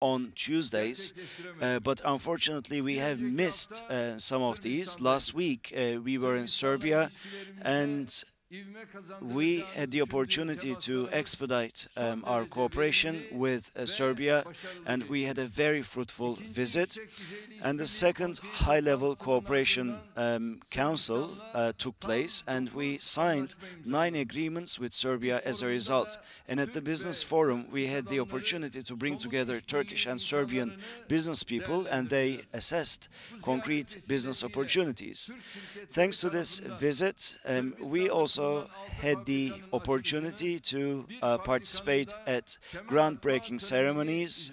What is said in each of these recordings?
on Tuesdays, but unfortunately we have missed some of these. Last week we were in Serbia, and we had the opportunity to expedite our cooperation with Serbia, and we had a very fruitful visit. And the second high-level cooperation council took place, and we signed 9 agreements with Serbia as a result. And at the business forum, we had the opportunity to bring together Turkish and Serbian business people, and they assessed concrete business opportunities. Thanks to this visit, we also had the opportunity to participate at groundbreaking ceremonies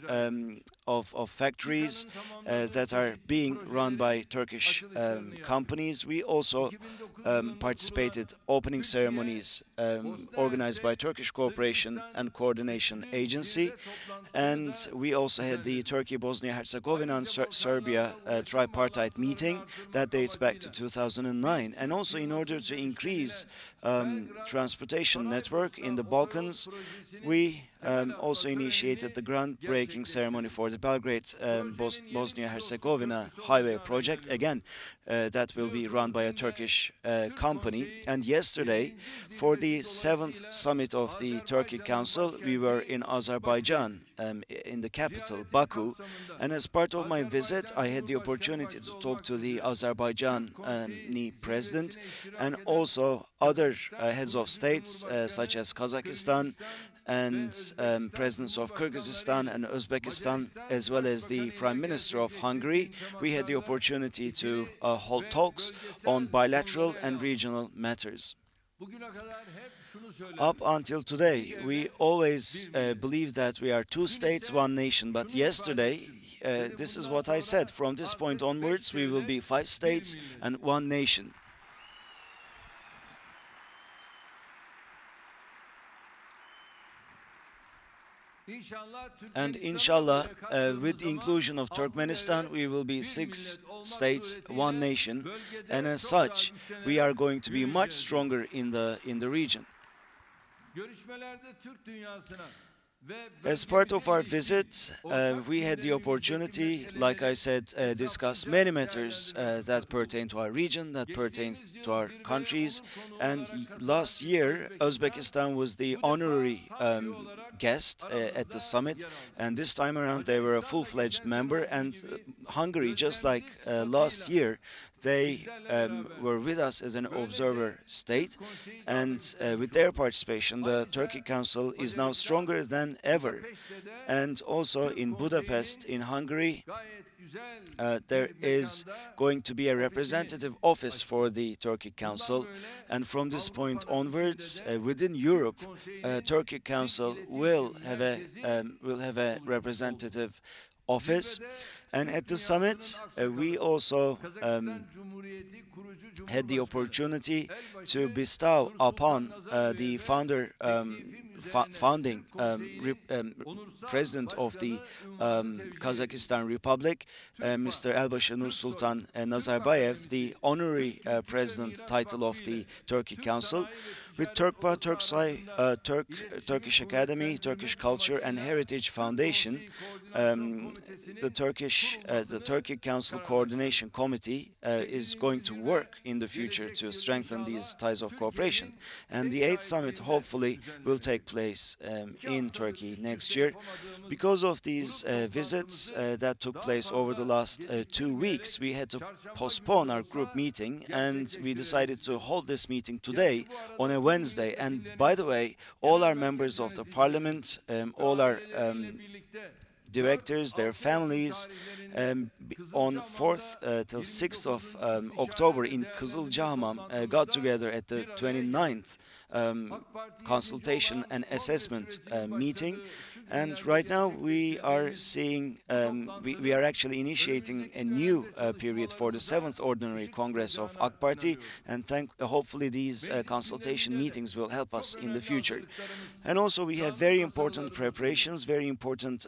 of factories that are being run by Turkish companies. We also participated opening ceremonies organized by Turkish Cooperation and Coordination Agency, and we also had the Turkey-Bosnia-Herzegovina and Serbia tripartite meeting that dates back to 2009. And also, in order to increase transportation network in the Balkans, we also initiated the groundbreaking ceremony for the Belgrade-Bosnia-Herzegovina highway project. Again, that will be run by a Turkish company. And yesterday, for the 7th summit of the Turkey Council, we were in Azerbaijan, in the capital, Baku. And as part of my visit, I had the opportunity to talk to the Azerbaijani president and also other heads of states, such as Kazakhstan, and presidents of Kyrgyzstan and Uzbekistan, as well as the Prime Minister of Hungary. We had the opportunity to hold talks on bilateral and regional matters. Up until today, we always believed that we are 2 states, 1 nation, but yesterday, this is what I said: from this point onwards, we will be 5 states and 1 nation. And inshallah, with the inclusion of Turkmenistan, we will be 6 states, 1 nation, and as such, we are going to be much stronger in the region. As part of our visit, we had the opportunity, like I said, discuss many matters that pertain to our region, that pertain to our countries. And last year, Uzbekistan was the honorary guest at the summit, and this time around they were a full-fledged member. And Hungary, just like last year, they were with us as an observer state, and with their participation, the Turkey Council is now stronger than ever. And also in Budapest, in Hungary, there is going to be a representative office for the Turkey Council, and from this point onwards, within Europe, Turkey Council will have a representative office. And at the summit, we also had the opportunity to bestow upon the founding president of the Kazakhstan Republic, Mr. Elbaşı Nursultan Nazarbayev, the honorary president title of the Turkey Council. With Turkpa, Turkish Academy, Turkish Culture and Heritage Foundation, the Turkey Council Coordination Committee is going to work in the future to strengthen these ties of cooperation. And the 8th summit hopefully will take place in Turkey next year. Because of these visits that took place over the last 2 weeks, we had to postpone our group meeting, and we decided to hold this meeting today on a Wednesday. And by the way, all our members of the parliament, all our directors, their families, on 4th till 6th of October in Kızılcahamam got together at the 29th consultation and assessment meeting. And right now we are seeing, we are actually initiating a new period for the 7th Ordinary Congress of AK Party, and hopefully these consultation meetings will help us in the future. And also we have very important preparations, very important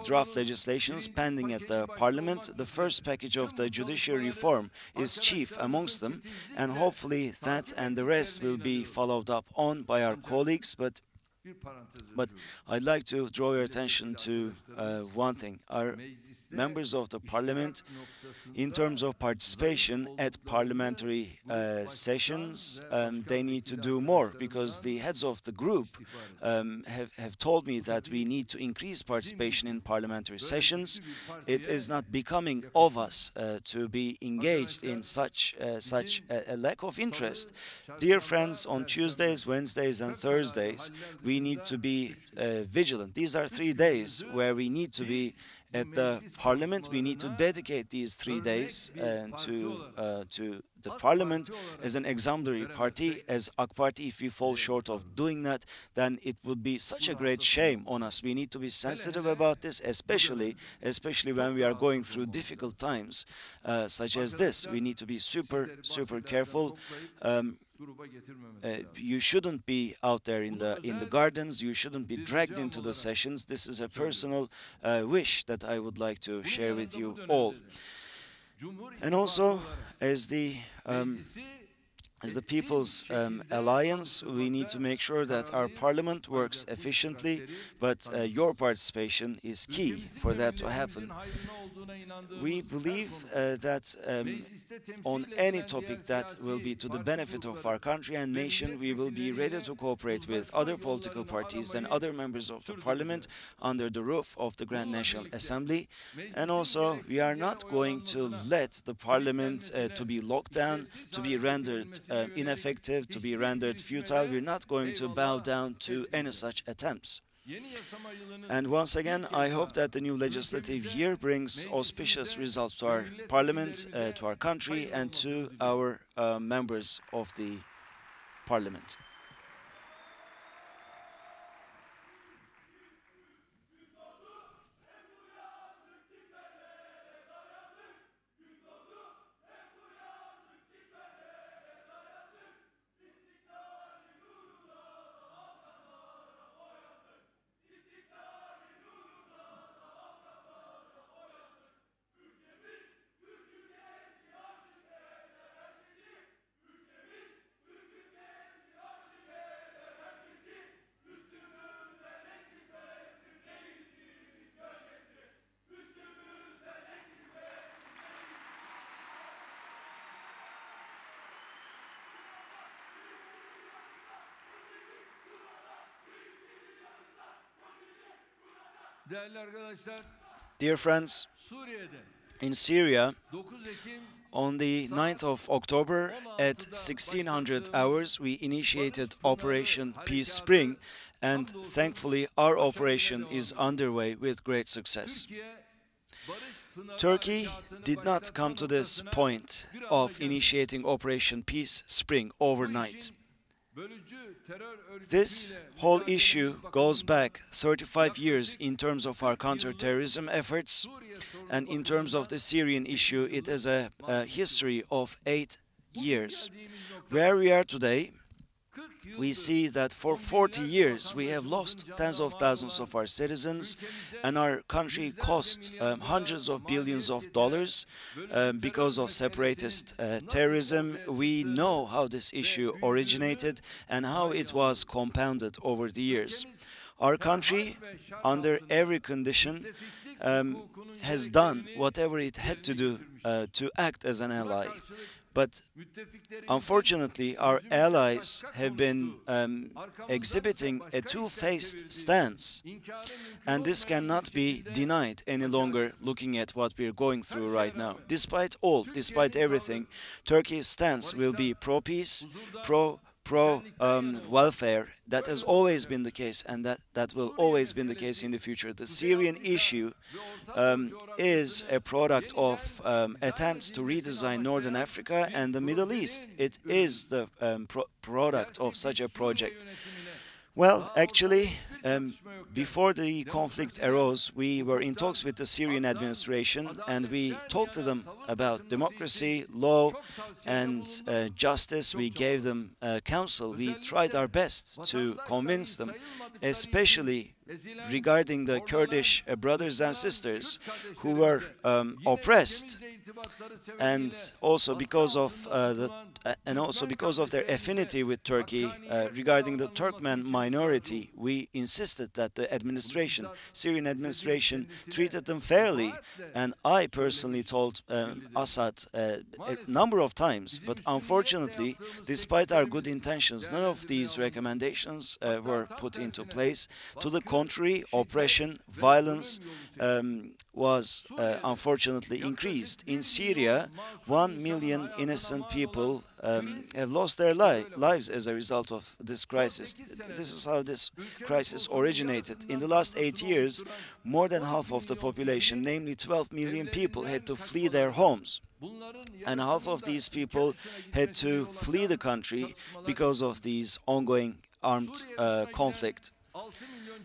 draft legislations pending at the Parliament. The first package of the judiciary reform is chief amongst them, and hopefully that and the rest will be followed up on by our colleagues. But But I'd like to draw your attention to one thing. Our members of the parliament, in terms of participation at parliamentary sessions, they need to do more, because the heads of the group have told me that we need to increase participation in parliamentary sessions. It is not becoming of us to be engaged in such a lack of interest. Dear friends, on Tuesdays, Wednesdays and Thursdays, we need to be vigilant. These are 3 days where we need to be at the parliament. We need to dedicate these 3 days to the parliament as an exemplary party, as AK Party. If we fall short of doing that, then it would be such a great shame on us. We need to be sensitive about this, especially when we are going through difficult times such as this. We need to be super careful. You shouldn't be out there in the gardens. You shouldn't be dragged into the sessions. This is a personal wish that I would like to share with you all. And also, as the People's Alliance, we need to make sure that our parliament works efficiently, but your participation is key for that to happen. We believe that on any topic that will be to the benefit of our country and nation, we will be ready to cooperate with other political parties and other members of the parliament under the roof of the Grand National Assembly. And also, we are not going to let the parliament to be locked down, to be rendered ineffective, to be rendered futile. We're not going to bow down to any such attempts. And once again, I hope that the new legislative year brings auspicious results to our parliament, to our country, and to our members of the parliament. Dear friends, in Syria, on the 9th of October at 1600 hours, we initiated Operation Peace Spring, and thankfully our operation is underway with great success. Turkey did not come to this point of initiating Operation Peace Spring overnight. This whole issue goes back 35 years in terms of our counter-terrorism efforts, and in terms of the Syrian issue, it is a history of 8 years. Where we are today, we see that for 40 years we have lost tens of thousands of our citizens, and our country cost hundreds of billions of dollars because of separatist terrorism. We know how this issue originated and how it was compounded over the years. Our country, under every condition, has done whatever it had to do to act as an ally. But unfortunately, our allies have been exhibiting a two-faced stance, and this cannot be denied any longer looking at what we're going through right now. Despite despite everything, Turkey's stance will be pro-peace, pro-welfare. That has always been the case, and that will always be the case in the future. The Syrian issue is a product of attempts to redesign Northern Africa and the Middle East. It is the product of such a project. Well, actually, before the conflict arose, we were in talks with the Syrian administration, and we talked to them about democracy, law, and justice. We gave them counsel. We tried our best to convince them especially regarding the Kurdish brothers and sisters who were oppressed, and also because of their affinity with Turkey regarding the Turkmen minority. We insisted that the Syrian administration, treated them fairly, and I personally told Assad a number of times. But unfortunately, despite our good intentions, none of these recommendations were put into place. To the contrary, oppression, violence was unfortunately increased. In Syria, 1 million innocent people have lost their lives as a result of this crisis. This is how this crisis originated. In the last 8 years, more than half of the population, namely 12 million people, had to flee their homes. And half of these people had to flee the country because of these ongoing armed conflict.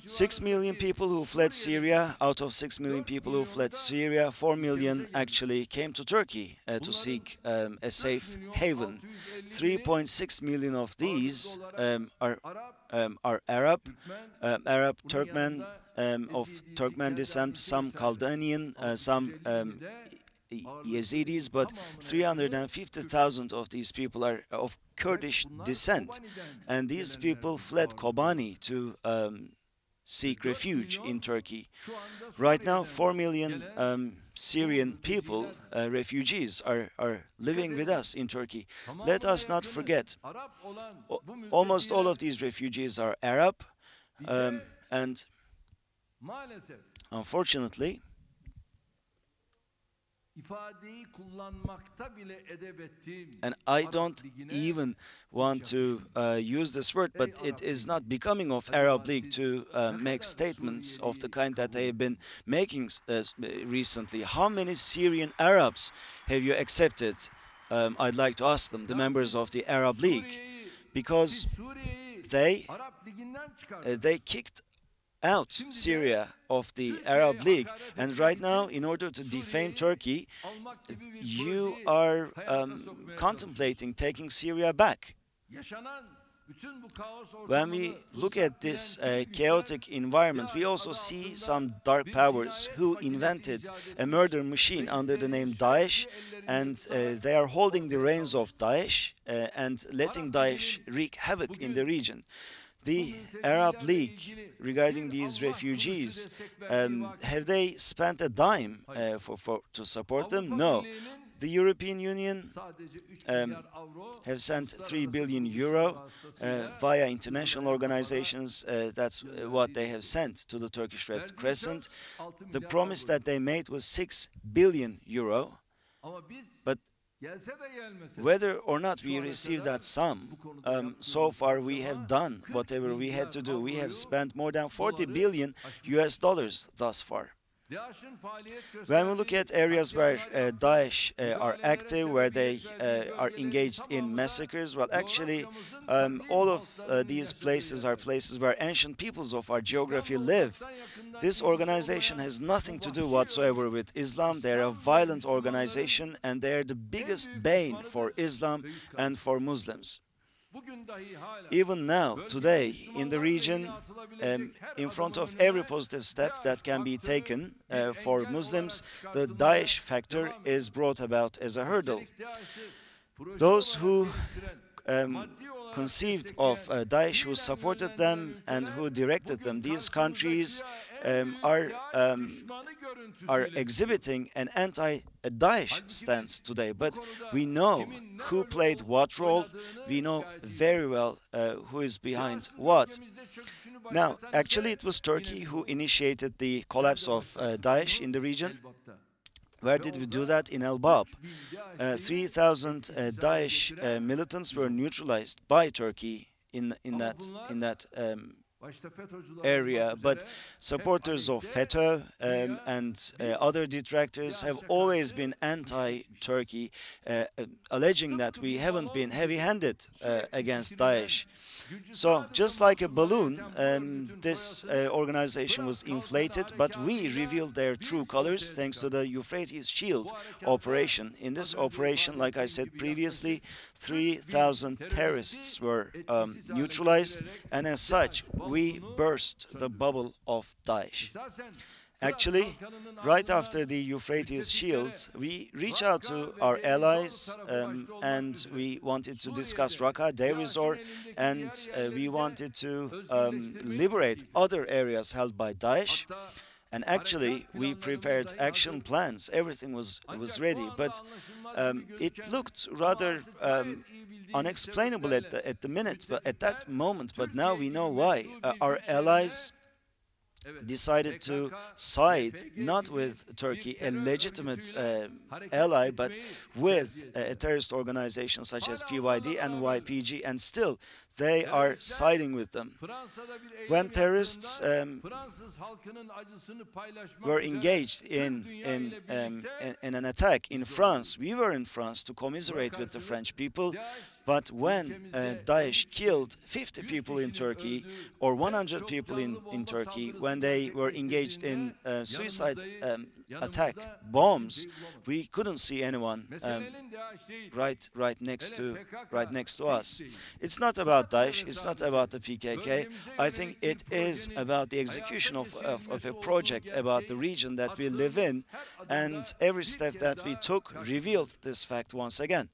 6 million people who fled Syria. Out of 6 million people who fled Syria, 4 million actually came to Turkey to seek a safe haven. 3.6 million of these are Arab, Turkmen, of Turkmen descent, some Chaldean, some Yazidis, but 350,000 of these people are of Kurdish descent, and these people fled Kobani to seek refuge in Turkey. Right now, 4 million Syrian people, refugees, are living with us in Turkey. Let us not forget, almost all of these refugees are Arab, and unfortunately, and I don't even want to use this word, but it is not becoming of Arab League to make statements of the kind that they have been making recently. How many Syrian Arabs have you accepted? I'd like to ask them, the members of the Arab League, because they kicked out Syria of the Arab League, and right now, in order to defame Turkey, you are contemplating taking Syria back. When we look at this chaotic environment, we also see some dark powers who invented a murder machine under the name Daesh, and they are holding the reins of Daesh and letting Daesh wreak havoc in the region. The Arab League, regarding these refugees, have they spent a dime to support them? No. The European Union have sent 3 billion euro via international organizations. That's what they have sent to the Turkish Red Crescent. The promise that they made was 6 billion euro, but whether or not we receive that sum, so far we have done whatever we had to do. We have spent more than 40 billion US dollars thus far. When we look at areas where Daesh are active, where they are engaged in massacres, well, actually, all of these places are places where ancient peoples of our geography live. This organization has nothing to do whatsoever with Islam. They're a violent organization, and they're the biggest bane for Islam and for Muslims. Even now, today, in the region, in front of every positive step that can be taken for Muslims, the Daesh factor is brought about as a hurdle. Those who conceived of Daesh, who supported them and who directed them, these countries are exhibiting an anti-Daesh stance today. But we know who played what role. We know very well who is behind what. Now, actually, it was Turkey who initiated the collapse of Daesh in the region. Where did we do that? In El-Bab. 3,000 Daesh militants were neutralized by Turkey in that area, but supporters of FETÖ and other detractors have always been anti-Turkey, alleging that we haven't been heavy-handed against Daesh. So, just like a balloon, this organization was inflated, but we revealed their true colors thanks to the Euphrates Shield operation. In this operation, like I said previously, 3,000 terrorists were neutralized, and as such, we burst the bubble of Daesh. Actually, right after the Euphrates shield, we reached out to our allies and we wanted to discuss Raqqa, Deir ez-Zor, and we wanted to liberate other areas held by Daesh. And actually, we prepared action plans. Everything was ready, but it looked rather unexplainable at the minute, but at that moment. But now we know why. Our allies decided to side not with Turkey, a legitimate ally, but with a terrorist organization such as PYD and YPG, and still they are siding with them. When terrorists were engaged in an attack in France, we were in France to commiserate with the French people. But when Daesh killed 50 people in Turkey or 100 people in Turkey, when they were engaged in suicide attack bombs, we couldn't see anyone right next to us. It's not about Daesh, it's not about the PKK. I think it is about the execution of a project, about the region that we live in, and every step that we took revealed this fact once again.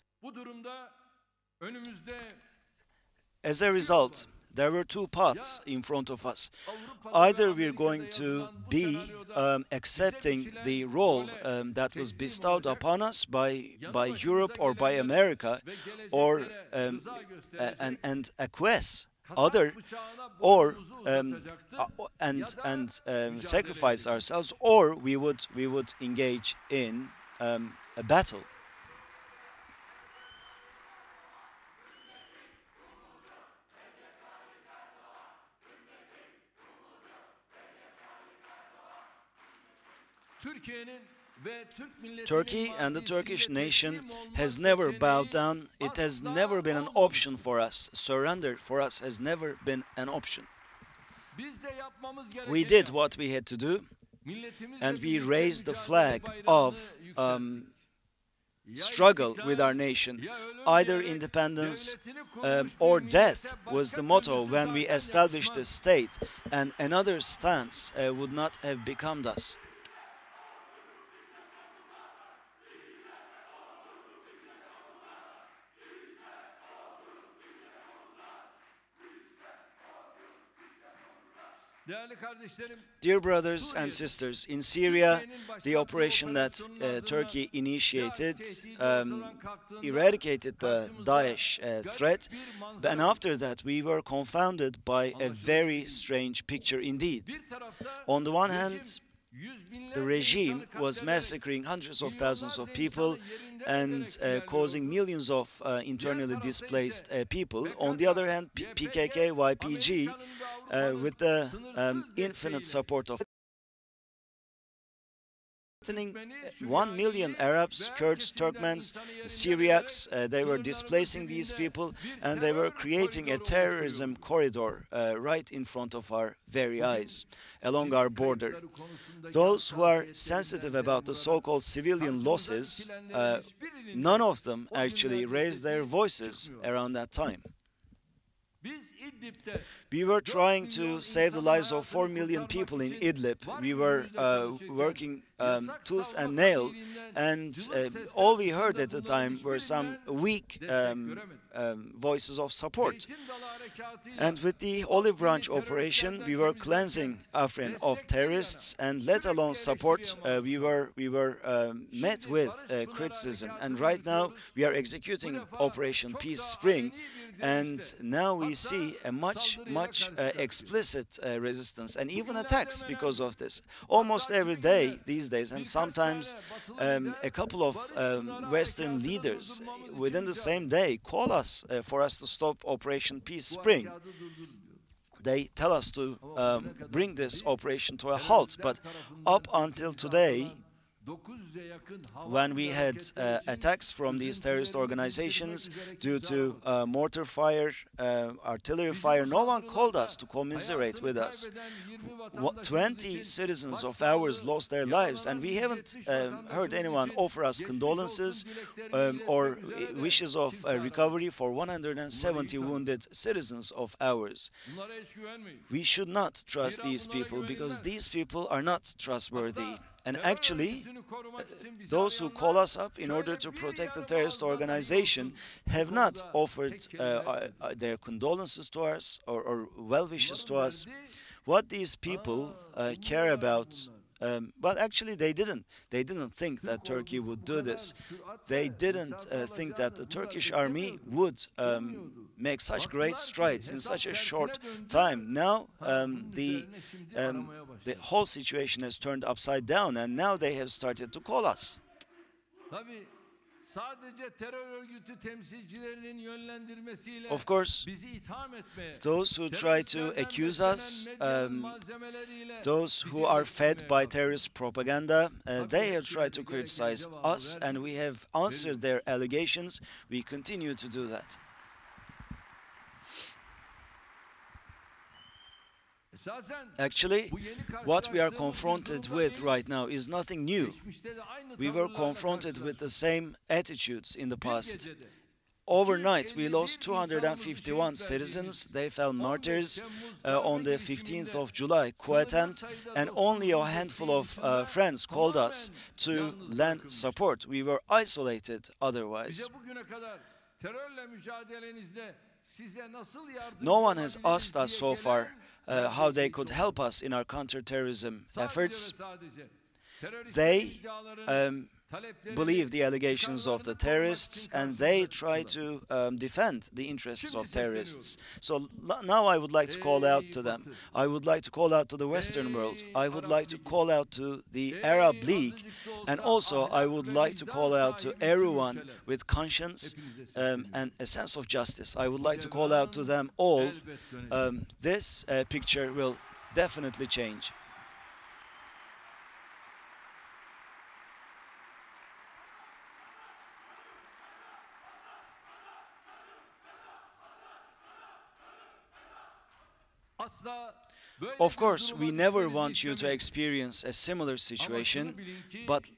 As a result, there were two paths in front of us. Either we're going to be accepting the role that was bestowed upon us by Europe or by America, or and acquiesce or sacrifice ourselves, or we would engage in a battle. Turkey and the Turkish nation has never bowed down. It has never been an option for us. Surrender for us has never been an option. We did what we had to do, and we raised the flag of struggle with our nation. Either independence or death was the motto when we established the state, and another stance would not have become us. Dear brothers and sisters, in Syria, the operation that Turkey initiated eradicated the Daesh threat, and after that we were confounded by a very strange picture indeed. On the one hand, the regime was massacring hundreds of thousands of people and causing millions of internally displaced people. On the other hand, PKK, YPG, with the infinite support of 1 million Arabs, Kurds, Turkmens, Syriacs, they were displacing these people, and they were creating a terrorism corridor right in front of our very eyes, along our border. Those who are sensitive about the so-called civilian losses, none of them actually raised their voices around that time. We were trying to save the lives of 4 million people in Idlib. We were working tooth and nail, and all we heard at the time were some weak voices of support. And with the Olive Branch operation, we were cleansing Afrin of terrorists, and let alone support, we were met with criticism. And right now, we are executing Operation Peace Spring, and now we see a much explicit resistance and even attacks because of this. Almost every day these days, and sometimes a couple of Western leaders within the same day call us for us to stop Operation Peace Spring. They tell us to bring this operation to a halt, but up until today, when we had attacks from these terrorist organizations due to mortar fire, artillery fire, no one called us to commiserate with us. 20 citizens of ours lost their lives, and we haven't heard anyone offer us condolences or wishes of recovery for 170 wounded citizens of ours. We should not trust these people because these people are not trustworthy. And actually, those who call us up in order to protect the terrorist organization have not offered their condolences to us or well wishes to us. What these people care about, but actually they didn't. They didn't think that Turkey would do this. They didn't think that the Turkish army would make such great strides in such a short time. Now the whole situation has turned upside down, and now they have started to call us. Of course, those who try to accuse us, those who are fed by terrorist propaganda, they have tried to criticize us, and we have answered their allegations. We continue to do that. Actually, what we are confronted with right now is nothing new. We were confronted with the same attitudes in the past. Overnight, we lost 251 citizens. They fell martyrs on the 15th of July, coup attempt, and only a handful of friends called us to lend support. We were isolated otherwise. No one has asked us so far how they could help us in our counterterrorism efforts. They believe the allegations of the terrorists, and they try to defend the interests of terrorists. So now I would like to call out to them. I would like to call out to the Western world. I would like to call out to the Arab League, and also I would like to call out to everyone with conscience and a sense of justice. I would like to call out to them all. This picture will definitely change. Of course, we never want you to experience a similar situation, but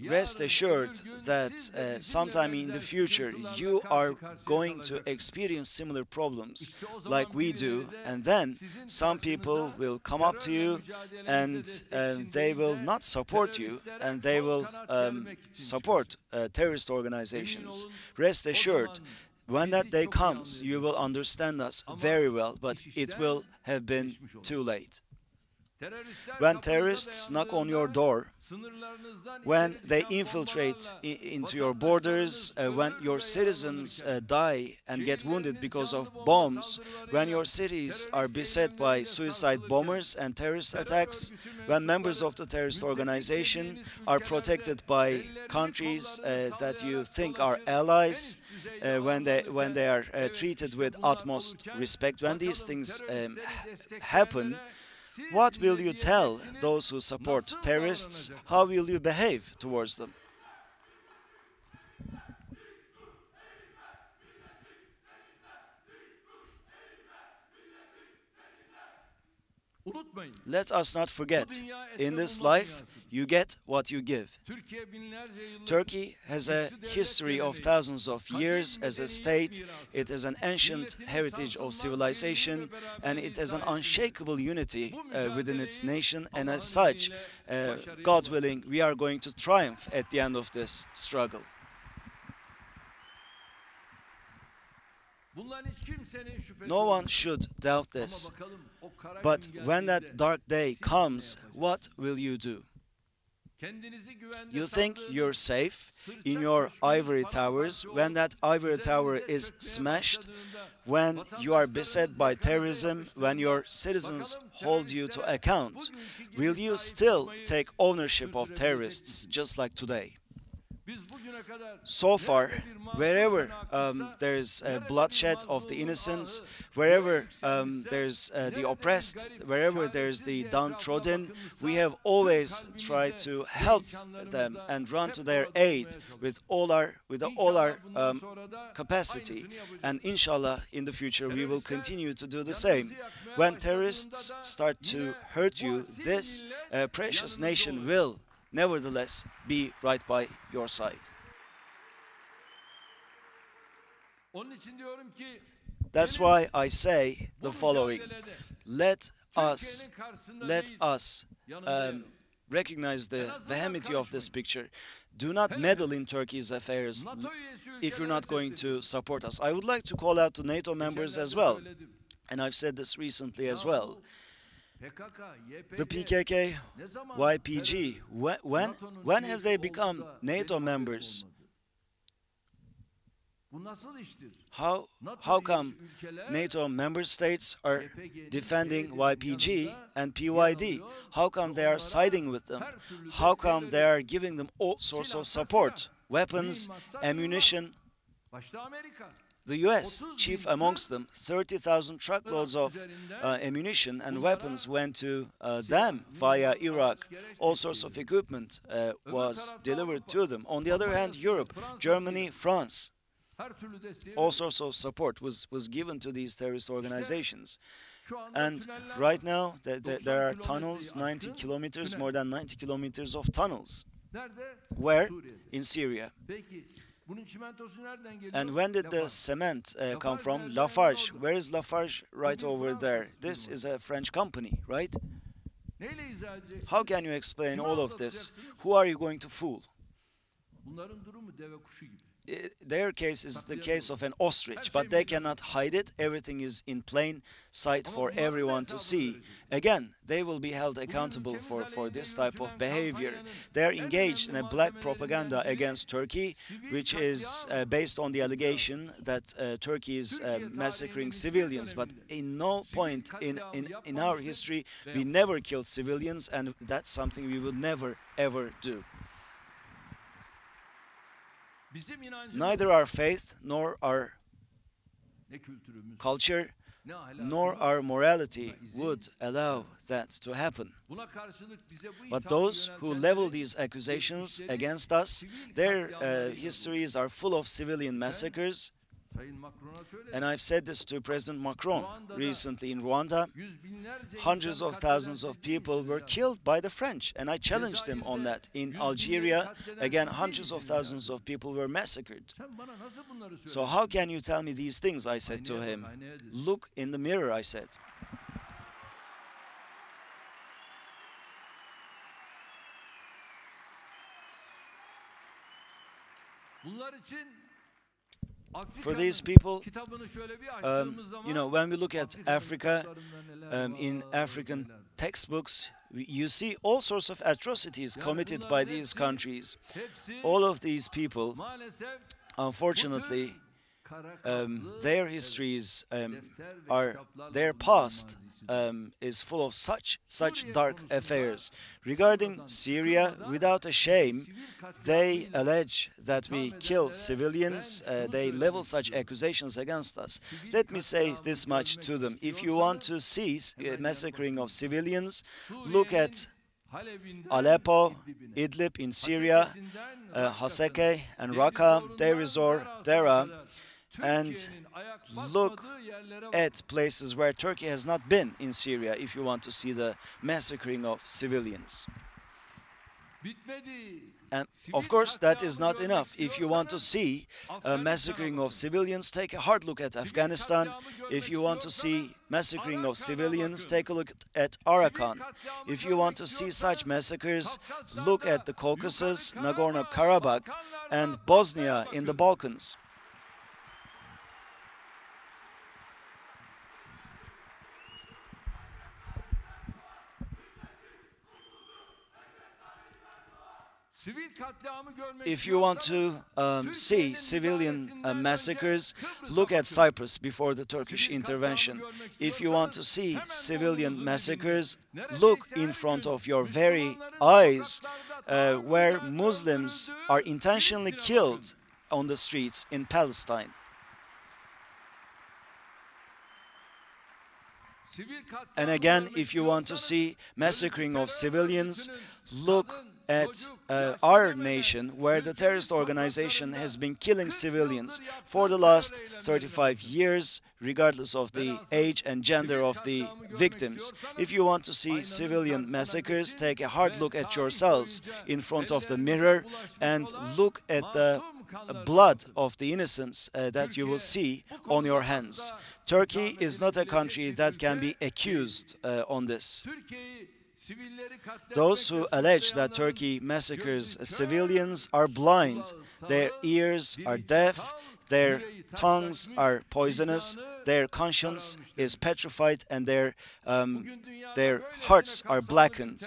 rest assured that sometime in the future you are going to experience similar problems like we do, and then some people will come up to you and they will not support you, and they will support terrorist organizations. Rest assured, when that day comes, you will understand us very well, but it will have been too late. When terrorists knock on your door, when they infiltrate into your borders, when your citizens die and get wounded because of bombs, when your cities are beset by suicide bombers and terrorist attacks, when members of the terrorist organization are protected by countries that you think are allies, when they are treated with utmost respect, when these things happen, what will you tell those who support terrorists? How will you behave towards them? Let us not forget, in this life, you get what you give. Turkey has a history of thousands of years as a state. It has an ancient heritage of civilization, and it has an unshakable unity within its nation. And as such, God willing, we are going to triumph at the end of this struggle. No one should doubt this. But when that dark day comes, what will you do? You think you're safe in your ivory towers. When that ivory tower is smashed, when you are beset by terrorism, when your citizens hold you to account, will you still take ownership of terrorists just like today? So far, wherever there is bloodshed of the innocents, wherever there's the oppressed, wherever there's the downtrodden, we have always tried to help them and run to their aid with all our capacity. And inshallah, in the future, we will continue to do the same. When terrorists start to hurt you, this precious nation will nevertheless be right by your side. That's why I say the following: let us recognize the vehemency of this picture. Do not meddle in Turkey's affairs if you're not going to support us. I would like to call out to NATO members as well, and I've said this recently as well. The PKK, YPG, when have they become NATO members? How come NATO member states are defending YPG and PYD? How come they are siding with them? How come they are giving them all sorts of support, weapons, ammunition? The US, chief amongst them, 30,000 truckloads of ammunition and weapons went to them via Iraq. All sorts of equipment was delivered to them. On the other hand, Europe, Germany, France, all sorts of support was given to these terrorist organizations. And right now, there are tunnels, 90 kilometers, more than 90 kilometers of tunnels. Where? In Syria. And when did the cement come from? Lafarge. Where is Lafarge? Right over there. This is a French company, right? How can you explain all of this? Who are you going to fool? Their case is the case of an ostrich, but they cannot hide it. Everything is in plain sight for everyone to see. Again, they will be held accountable for this type of behavior. They are engaged in a black propaganda against Turkey, which is based on the allegation that Turkey is massacring civilians. But in no point in our history, we never killed civilians, and that's something we would never, ever do. Neither our faith, nor our culture, nor our morality would allow that to happen. But those who level these accusations against us, their histories are full of civilian massacres. And I've said this to President Macron recently in Rwanda. Hundreds of thousands of people were killed by the French, and I challenged him on that. In Algeria, again, hundreds of thousands of people were massacred. So how can you tell me these things, I said to him. Look in the mirror, I said. For these people, you know, when we look at Africa, in African textbooks, you see all sorts of atrocities committed by these countries. All of these people, unfortunately, their histories their past is full of such dark affairs. Regarding Syria, without a shame, they allege that we kill civilians. They level such accusations against us. Let me say this much to them: if you want to see massacring of civilians, look at Aleppo, Idlib in Syria, Haseke and Raqqa, Deir ez-Zor, Dera, and look at places where Turkey has not been in Syria if you want to see the massacring of civilians. And of course, that is not enough. If you want to see massacring of civilians, take a hard look at Afghanistan. If you want to see massacring of civilians, take a look at Arakan. If you want to see such massacres, look at the Caucasus, Nagorno-Karabakh, and Bosnia in the Balkans. If you want to see civilian massacres, look at Cyprus before the Turkish intervention. If you want to see civilian massacres, look in front of your very eyes where Muslims are intentionally killed on the streets in Palestine. And again, if you want to see massacring of civilians, look at our nation, where the terrorist organization has been killing civilians for the last 35 years, regardless of the age and gender of the victims. If you want to see civilian massacres, take a hard look at yourselves in front of the mirror and look at the blood of the innocents that you will see on your hands. Turkey is not a country that can be accused on this. Those who allege that Turkey massacres civilians are blind. Their ears are deaf, their tongues are poisonous, their conscience is petrified, and their hearts are blackened.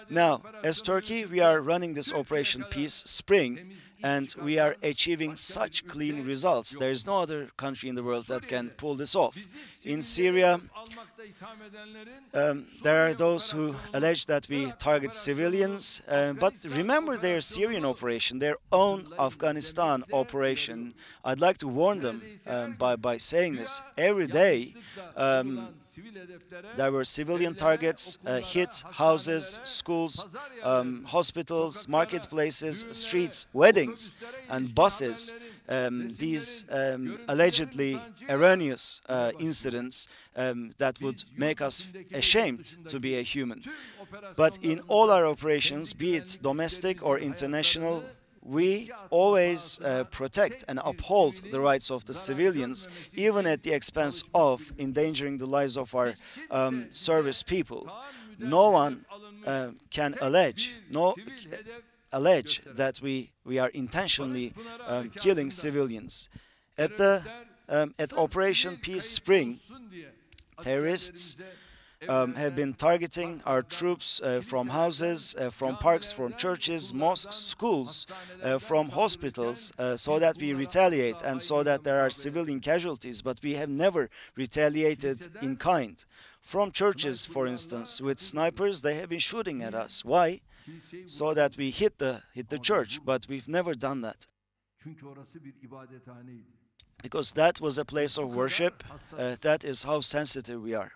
Now, as Turkey, we are running this Operation Peace Spring, and we are achieving such clean results. There is no other country in the world that can pull this off. In Syria, there are those who allege that we target civilians, but remember their Syrian operation, their own Afghanistan operation. I'd like to warn them by saying this. Every day, there were civilian targets hit houses, schools, hospitals, marketplaces, streets, weddings, and buses. These allegedly erroneous incidents that would make us ashamed to be a human. But in all our operations, be it domestic or international, we always protect and uphold the rights of the civilians, even at the expense of endangering the lives of our service people. No one can allege that we are intentionally killing civilians. At Operation Peace Spring, terrorists have been targeting our troops from houses, from parks, from churches, mosques, schools, from hospitals, so that we retaliate and so that there are civilian casualties, but we have never retaliated in kind. From churches, for instance, with snipers, they have been shooting at us. Why? So that we hit the church, but we've never done that. Because that was a place of worship. That is how sensitive we are.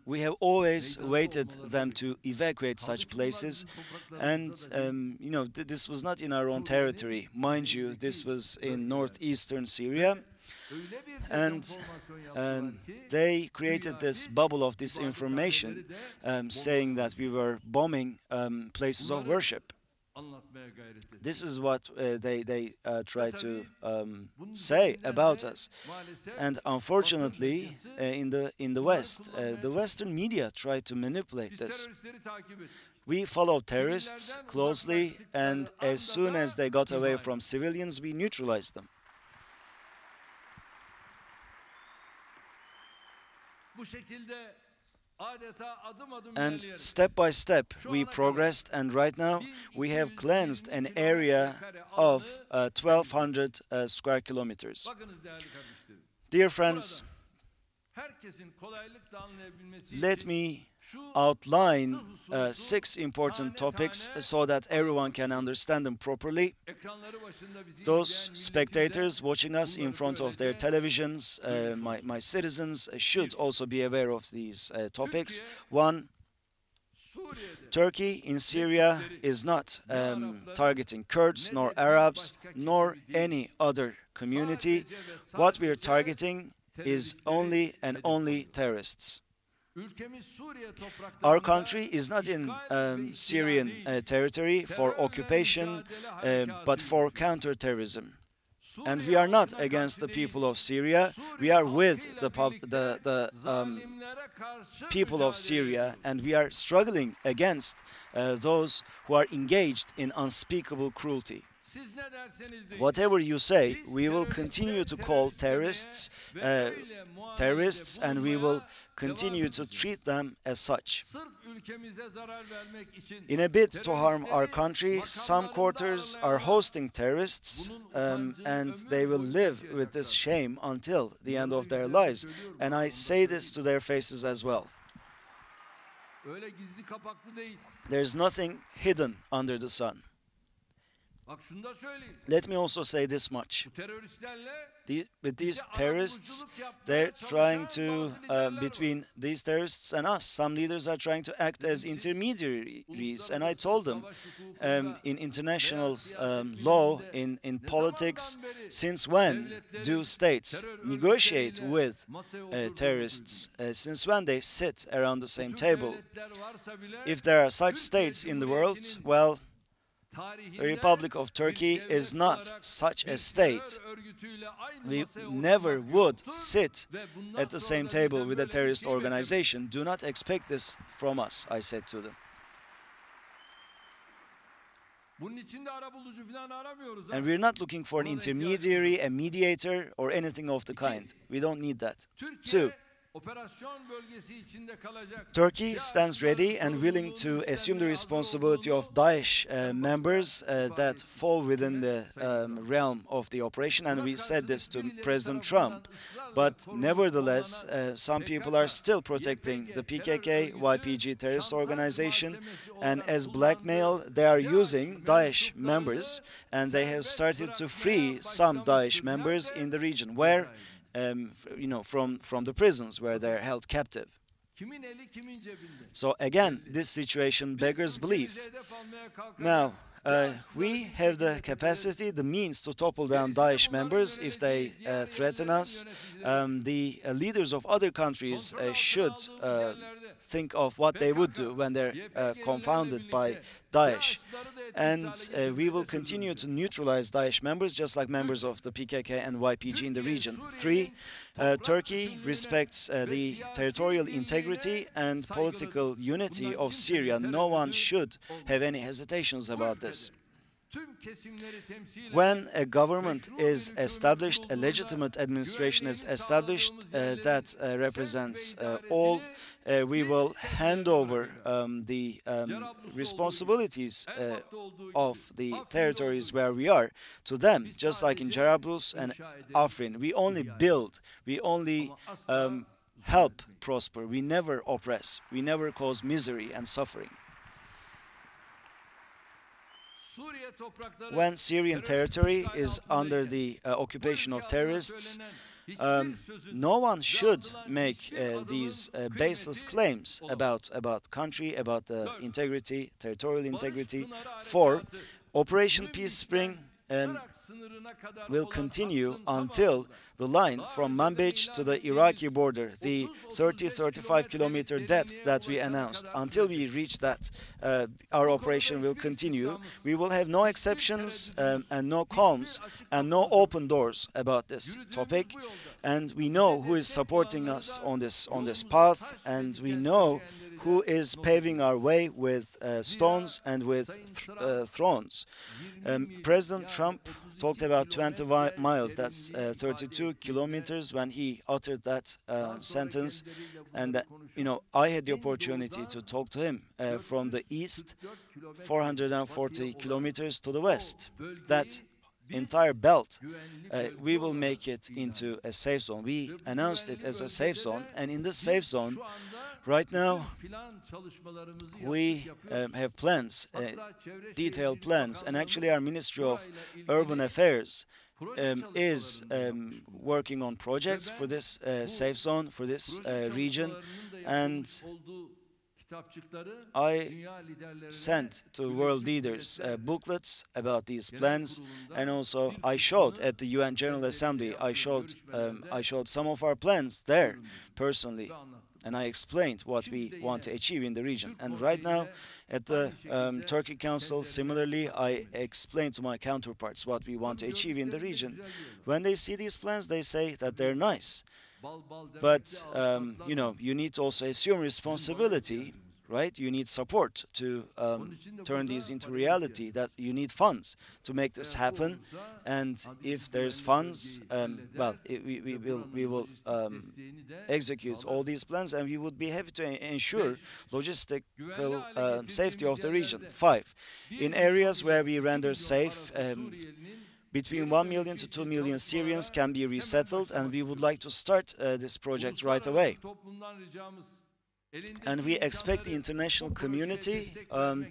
We have always waited them to evacuate such places, and you know, this was not in our own territory. Mind you, this was in northeastern Syria, and they created this bubble of disinformation, saying that we were bombing places of worship. This is what they try to say about us, and unfortunately, in the West, the Western media try to manipulate this. We follow terrorists closely, and as soon as they got away from civilians, we neutralized them. And step by step we progressed, and right now we have cleansed an area of 1,200 square kilometers. Dear friends, let me outline 6 important topics so that everyone can understand them properly. Those spectators watching us in front of their televisions, my citizens, should also be aware of these topics. 1. Turkey in Syria is not targeting Kurds, nor Arabs, nor any other community. What we are targeting is only and only terrorists. Our country is not in Syrian territory for occupation, but for counterterrorism. And we are not against the people of Syria. We are with the people of Syria, and we are struggling against those who are engaged in unspeakable cruelty. Whatever you say, we will continue to call terrorists terrorists, and we will continue to treat them as such. In a bid to harm our country, some quarters are hosting terrorists, and they will live with this shame until the end of their lives. And I say this to their faces as well. There's nothing hidden under the sun. Let me also say this much. With these terrorists, they're trying to, between these terrorists and us, some leaders are trying to act as intermediaries. And I told them, in international law, in politics, since when do states negotiate with terrorists? Since when they sit around the same table? If there are such states in the world, well, the Republic of Turkey is not such a state. We never would sit at the same table with a terrorist organization. Do not expect this from us, I said to them. And we're not looking for an intermediary, a mediator, or anything of the kind. We don't need that. Two, Turkey stands ready and willing to assume the responsibility of Daesh members that fall within the realm of the operation, and we said this to President Trump. But nevertheless, some people are still protecting the PKK, YPG terrorist organization, and as blackmail, they are using Daesh members, and they have started to free some Daesh members in the region where from the prisons where they're held captive. So again, this situation beggars belief. Now, we have the capacity, the means to topple down Daesh members if they threaten us. The leaders of other countries should think of what they would do when they're confounded by Daesh. And we will continue to neutralize Daesh members, just like members of the PKK and YPG in the region. Three, Turkey respects the territorial integrity and political unity of Syria. No one should have any hesitations about this. When a government is established, a legitimate administration is established that represents all, we will hand over the responsibilities of the territories where we are to them, just like in Jarablus and Afrin. We only build, we only help prosper, we never oppress, we never cause misery and suffering. When Syrian territory is under the occupation of terrorists, no one should make these baseless claims about country, about the integrity, territorial integrity. For Operation Peace Spring will continue until the line from Manbij to the Iraqi border, the 30-35 kilometer depth that we announced. Until we reach that, our operation will continue. We will have no exceptions and no calms and no open doors about this topic. And we know who is supporting us on this path, and we know who is paving our way with stones and with thrones. President Trump talked about 20 miles, that's 32 kilometers, when he uttered that sentence. And, I had the opportunity to talk to him from the east, 440 kilometers to the west. That entire belt, we will make it into a safe zone. We announced it as a safe zone, and in this safe zone, right now, we have plans, detailed plans, and actually our Ministry of Urban Affairs is working on projects for this safe zone, for this region, and I sent to world leaders booklets about these plans, and also I showed at the UN General Assembly, I showed some of our plans there personally, and I explained what we want to achieve in the region. And right now at the Turkey Council, similarly, I explained to my counterparts what we want to achieve in the region. When they see these plans, they say that they're nice. But, you need to also assume responsibility right? You need support to turn these into reality. That you need funds to make this happen. And if there's funds, well, we will execute all these plans, and we would be happy to ensure logistical safety of the region. 5. In areas where we render safe, between 1 million to 2 million Syrians can be resettled, and we would like to start this project right away. And we expect the international community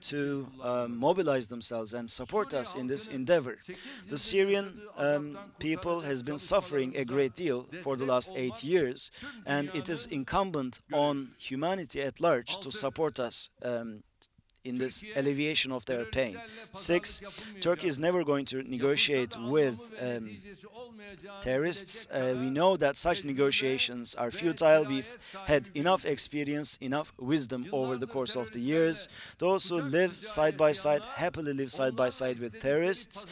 to mobilize themselves and support us in this endeavor. The Syrian people has been suffering a great deal for the last 8 years, and it is incumbent on humanity at large to support us in this alleviation of their pain. 6. Turkey is never going to negotiate with terrorists. We know that such negotiations are futile. We've had enough experience, enough wisdom over the course of the years. Those who live side by side, happily live side by side with terrorists,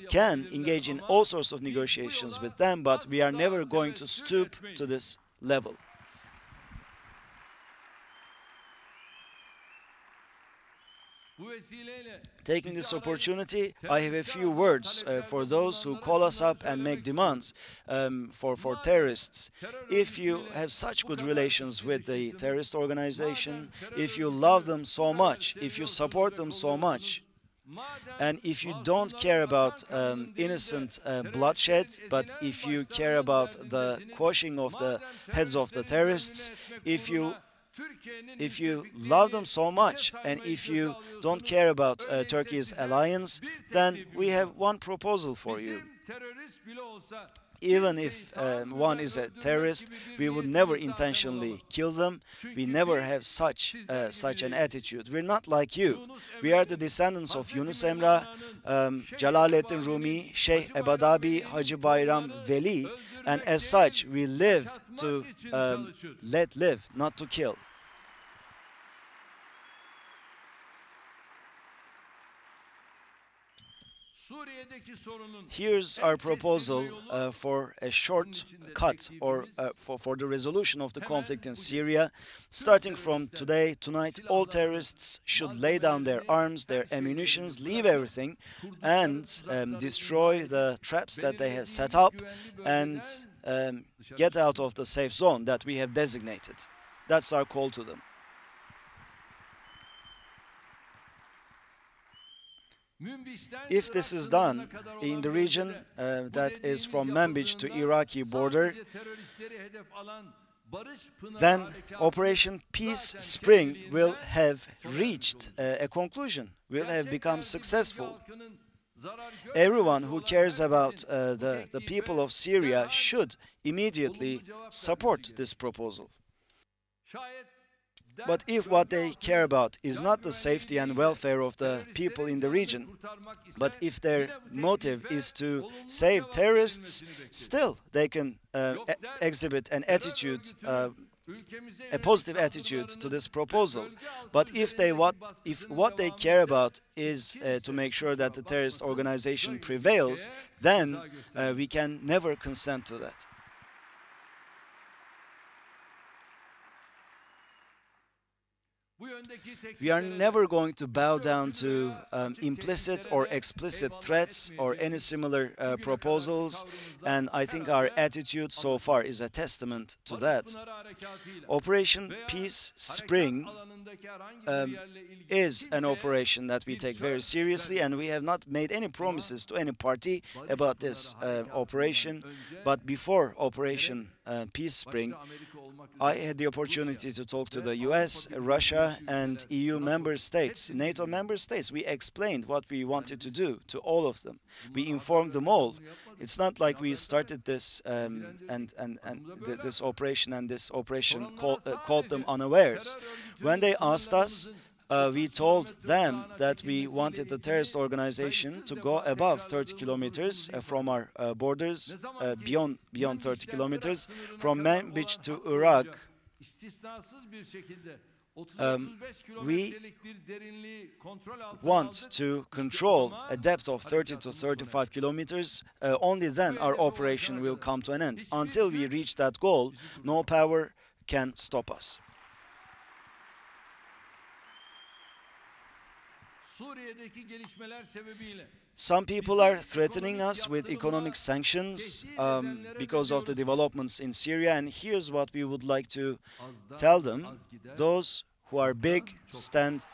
can engage in all sorts of negotiations with them, but we are never going to stoop to this level. Taking this opportunity, I have a few words for those who call us up and make demands for terrorists. If you have such good relations with the terrorist organization, if you love them so much, if you support them so much, and if you don't care about innocent bloodshed, but if you care about the quashing of the heads of the terrorists, if you love them so much, and if you don't care about Turkey's alliance, then we have one proposal for you. Even if one is a terrorist, we would never intentionally kill them. We never have such an attitude. We're not like you. We are the descendants of Yunus Emre, Celaleddin Rumi, Şeyh Ebadabi, Hacı Bayram Veli, and as such, we live to let live, not to kill. Here's our proposal for a shortcut or for the resolution of the conflict in Syria. Starting from today, tonight, all terrorists should lay down their arms, their ammunitions, leave everything, and destroy the traps that they have set up, and get out of the safe zone that we have designated. That's our call to them. If this is done in the region that is from Manbij to Iraqi border, then Operation Peace Spring will have reached a conclusion, will have become successful. Everyone who cares about the people of Syria should immediately support this proposal. But if what they care about is not the safety and welfare of the people in the region, but if their motive is to save terrorists, still they can exhibit an attitude, a positive attitude to this proposal. But if what they care about is to make sure that the terrorist organization prevails, then we can never consent to that. We are never going to bow down to implicit or explicit threats or any similar proposals, and I think our attitude so far is a testament to that. Operation Peace Spring is an operation that we take very seriously, and we have not made any promises to any party about this operation. But before Operation Peace Spring, I had the opportunity to talk to the US, Russia, and EU member states, NATO member states. We explained what we wanted to do to all of them. We informed them all. It's not like we started this this operation caught them unawares. When they asked us, we told them that we wanted the terrorist organization to go above 30 kilometers from our borders, beyond 30 kilometers, from Manbij to Iraq. We want to control a depth of 30 to 35 kilometers. Only then our operation will come to an end. Until we reach that goal, no power can stop us. Some people are threatening us with economic sanctions because of the developments in Syria, and here's what we would like to tell them. Those who are big stand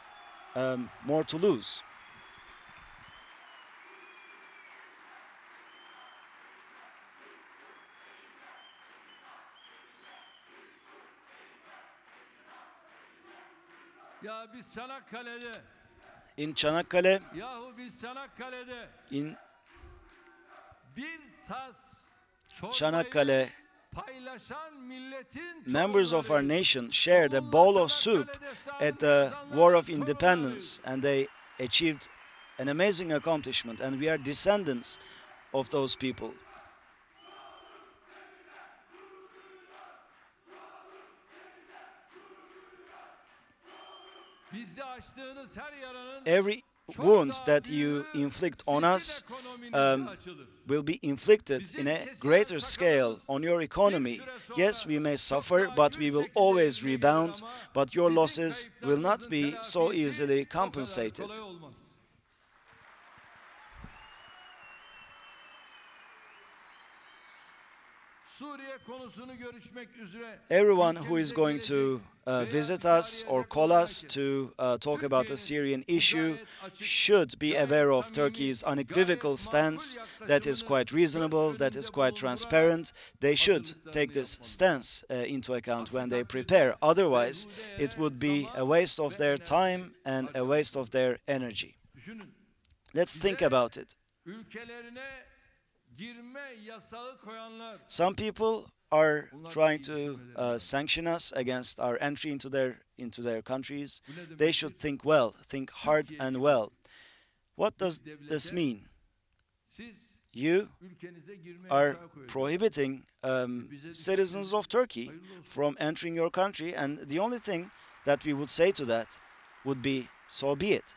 more to lose. In Çanakkale, in Çanakkale, members of our nation shared a bowl of soup at the War of Independence, and they achieved an amazing accomplishment, and we are descendants of those people. Every wound that you inflict on us will be inflicted in a greater scale on your economy. Yes, we may suffer, but we will always rebound, but your losses will not be so easily compensated. Everyone who is going to visit us or call us to talk about the Syrian issue should be aware of Turkey's unequivocal stance that is quite reasonable, that is quite transparent. They should take this stance into account when they prepare. Otherwise, it would be a waste of their time and a waste of their energy. Let's think about it. Some people are trying to sanction us against our entry into their countries. They should think well, think hard and well. What does this mean? You are prohibiting citizens of Turkey from entering your country, and the only thing that we would say to that would be, so be it.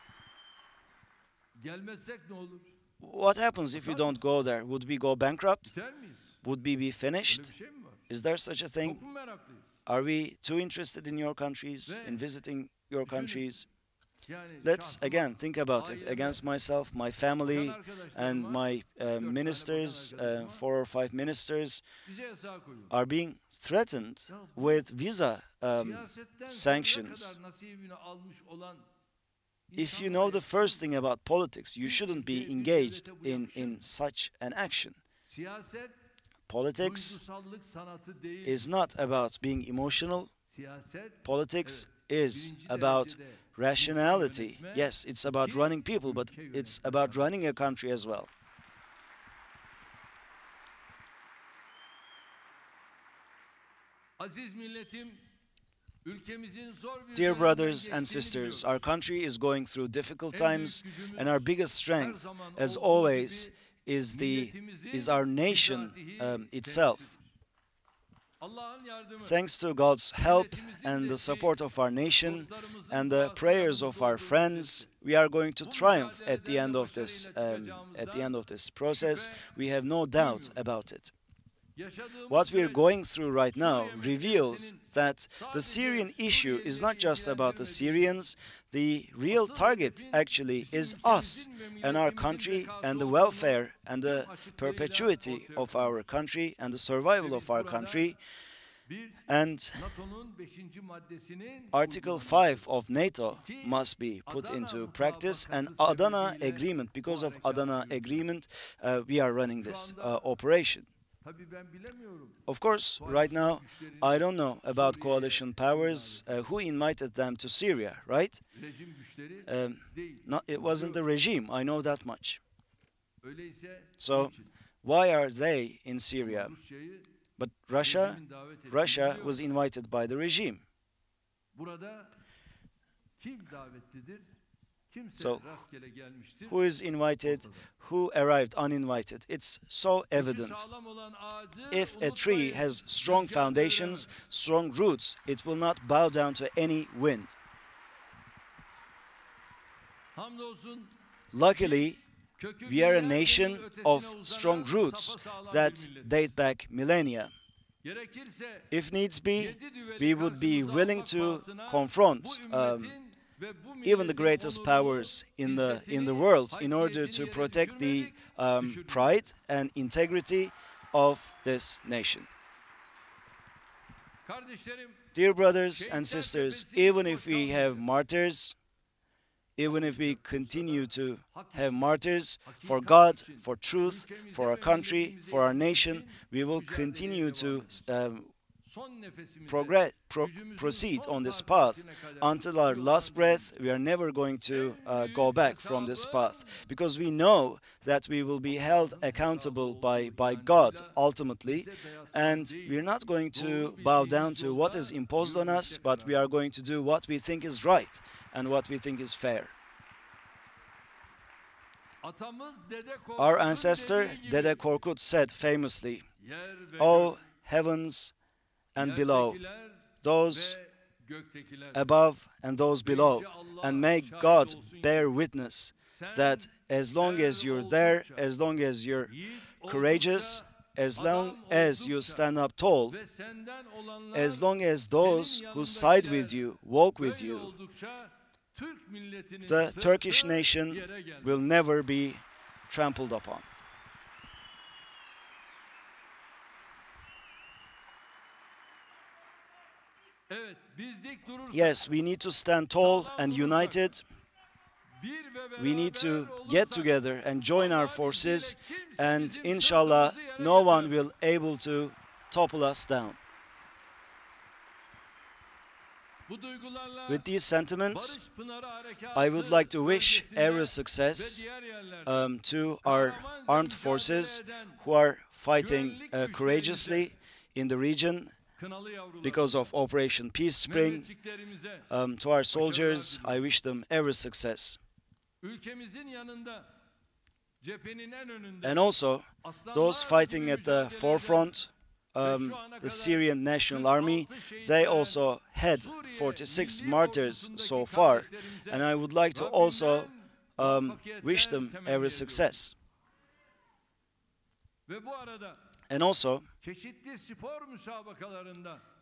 What happens if we don't go there? Would we go bankrupt? Would we be finished? Is there such a thing? Are we too interested in your countries, in visiting your countries? Let's again think about it. Against myself, my family, and my ministers, 4 or 5 ministers, are being threatened with visa sanctions. If you know the first thing about politics, you shouldn't be engaged in such an action. Politics is not about being emotional. Politics is about rationality. Yes, it's about running people, but it's about running a country as well. Dear brothers and sisters, our country is going through difficult times, and our biggest strength, as always, is our nation itself. Thanks to God's help and the support of our nation and the prayers of our friends, we are going to triumph at the end of this process. We have no doubt about it. What we're going through right now reveals that the Syrian issue is not just about the Syrians. The real target actually is us and our country and the welfare and the perpetuity of our country and the survival of our country. And Article 5 of NATO must be put into practice, and Adana Agreement, because of Adana Agreement, we are running this operation. Of course, right now, I don't know about coalition powers, who invited them to Syria, right? It wasn't the regime, I know that much. So, why are they in Syria? But Russia was invited by the regime. So, who is invited, who arrived uninvited? It's so evident. If a tree has strong foundations, strong roots, it will not bow down to any wind. Luckily, we are a nation of strong roots that date back millennia. If needs be, we would be willing to confront even the greatest powers in the world, in order to protect the pride and integrity of this nation. Dear brothers and sisters, even if we have martyrs, even if we continue to have martyrs for God, for truth, for our country, for our nation, we will continue to proceed on this path until our last breath. We are never going to go back from this path, because we know that we will be held accountable by God ultimately, and we're not going to bow down to what is imposed on us, but we are going to do what we think is right and what we think is fair. Our ancestor Dede Korkut said famously, "O heavens and below, those above and those below, and may God bear witness that as long as you're there, as long as you're courageous, as long as you stand up tall, as long as those who side with you, walk with you, the Turkish nation will never be trampled upon." Yes, we need to stand tall and united. We need to get together and join our forces, and inshallah, no one will able to topple us down. With these sentiments, I would like to wish every success to our armed forces who are fighting courageously in the region because of Operation Peace Spring. To our soldiers, I wish them every success. And also, those fighting at the forefront, the Syrian National Army, they also had 46 martyrs so far, and I would like to also wish them every success. And also,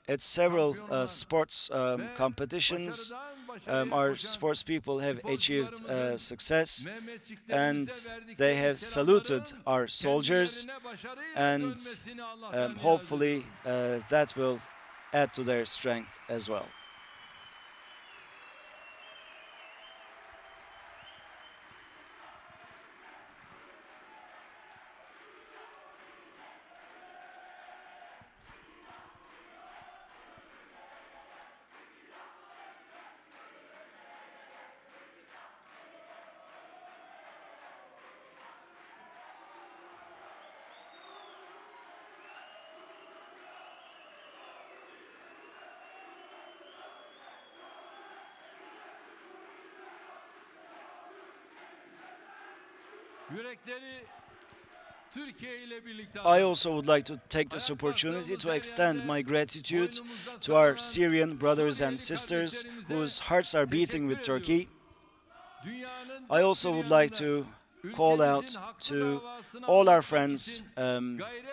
at several sports competitions, our sports people have achieved success, and they have saluted our soldiers, and hopefully that will add to their strength as well. I also would like to take this opportunity to extend my gratitude to our Syrian brothers and sisters whose hearts are beating with Turkey. I also would like to call out to all our friends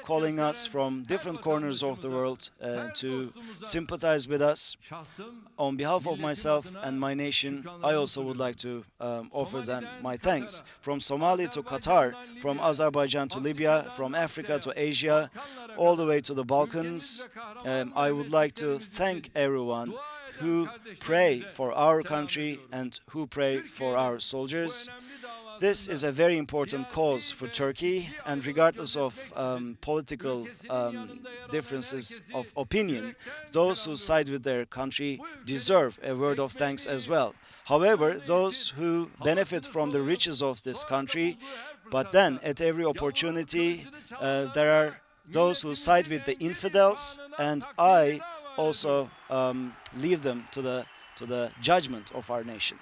calling us from different corners of the world to sympathize with us. On behalf of myself and my nation, I also would like to offer them my thanks. From Somalia to Qatar, from Azerbaijan to Libya, from Africa to Asia, all the way to the Balkans, I would like to thank everyone who pray for our country and who pray for our soldiers. This is a very important cause for Turkey, and regardless of political differences of opinion, those who side with their country deserve a word of thanks as well. However, those who benefit from the riches of this country, but then at every opportunity there are those who side with the infidels, and I also leave them to the judgment of our nation.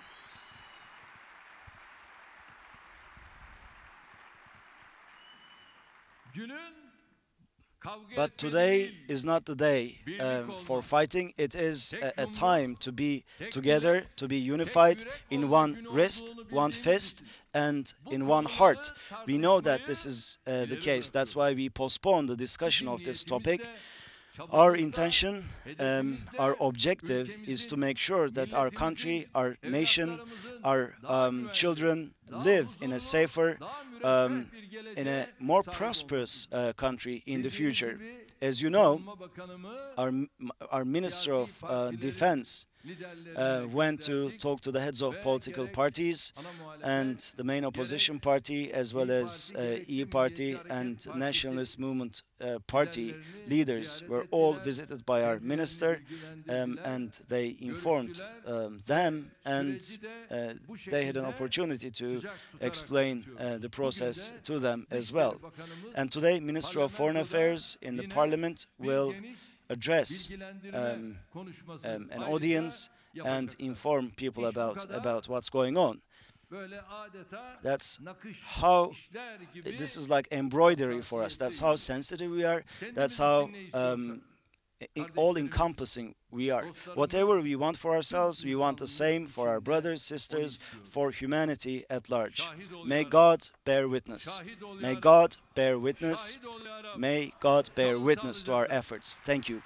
But today is not the day for fighting. It is a time to be together, to be unified in one wrist, one fist, and in one heart. We know that this is the case. That's why we postponed the discussion of this topic. Our intention, our objective is to make sure that our country, our nation, our children live in a safer, in a more prosperous country in the future. As you know, our Minister of Defense went to talk to the heads of political parties and the main opposition party, as well as Party and Nationalist Movement Party leaders were all visited by our minister, and they informed them, and they had an opportunity to explain the process to them as well. And today, Minister of Foreign Affairs in the Parliament will address an audience and inform people about what's going on. That's how, this is like embroidery for us. That's how sensitive we are. That's how all-encompassing we are. Whatever we want for ourselves, we want the same for our brothers, sisters, for humanity at large. May God bear witness. May God bear witness. May God bear witness to our efforts. Thank you.